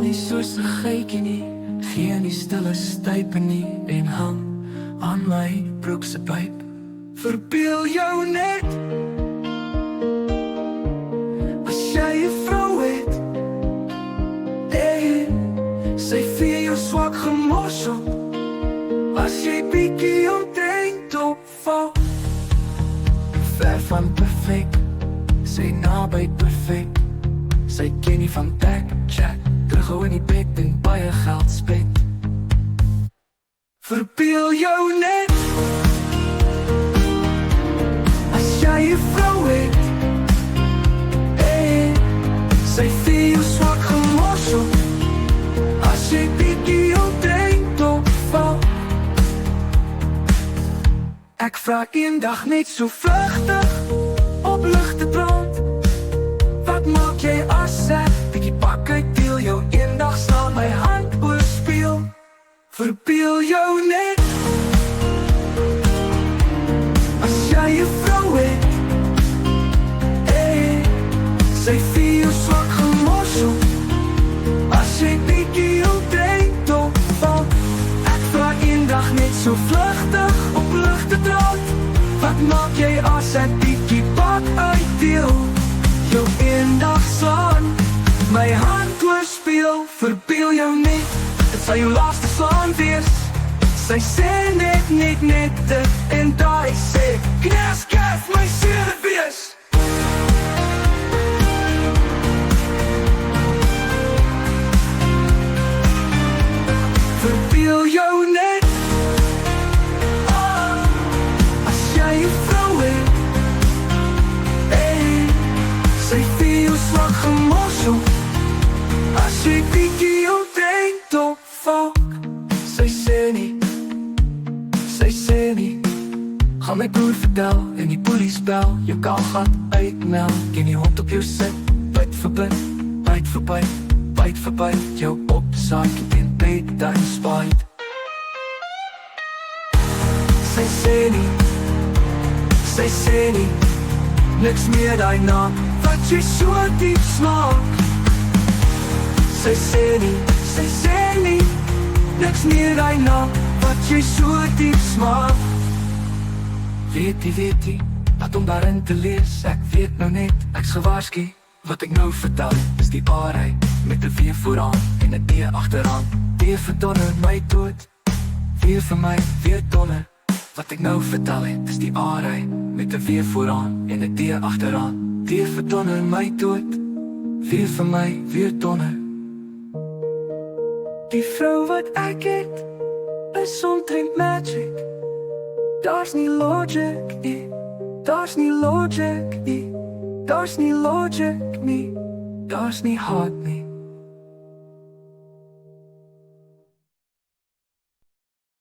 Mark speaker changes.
Speaker 1: nie soos 'n geitjie nie, gee nie stille stype nie, en hang aan my broek se pyp. Verbeel jou net, as jy 'n vrou het, sy vir jou swak gemorsel, as jy bietjie omtrent opval. Ver van perfek, sy naby perfek, sy ken nie van back chat, terug hou in die bed en baie geld spek. Verbeel jou net, as jy 'n vrou het, sy vir jou swak gemorsel, as jy bietjie omtrent opval. Ek vraag eendag net so vlugtig, op ligte brand, wat maak jy as ek bietjie pak uit deel, jou eendag sal my hand oorspeel. Verbeel jou net, as jy 'n vrou het, sy vir jou swak gemorsel, as jy bietjie omtrent opval. Ek vraag eendag net so vlugtig, op ligte draad, wat maak jy as ek bietjie pak uitdeel, jou eendag slaan my hand oorspeel. Verbeel jou net, dit sal jou laaste slaan wees, sy sê net dit, en daai sê knas knas my seere wees. Verbeel jou net, as jy 'n vrou het, sy vir jou swak gemorsel, as jy bietjie omtrent opval. Sy sê nie, gaan my broer vertel, en die polies bel, jou kaal gat uitmeld, en die hond op jou sit, byt vir byt, byt vir byt, byt vir byt, jou opsaak en bedtime spite. Sy sê nie, niks meer daarna, wat jy so diep smaak. Sy sê nie, niks meer daarna, wat jy so diep smaak. Weet jy, wat om daarin te lees, ek weet nou net, ek's gewaarsku. Wat ek nou vertel, is die A-ry, met 'n V vooraan en 'n D agteraan. D vir donder, my dood, V vir my, weer donder. Wat ek nou vertel het, is die A-ry, met 'n V vooraan en 'n D agteraan. D vir donder, my dood, V vir my, weer donder. Die vrou wat ek het, is omtrent magic. Daar's nie logic nie, daar's nie logic nie, daar's nie logic nie, daar's nie hard nie.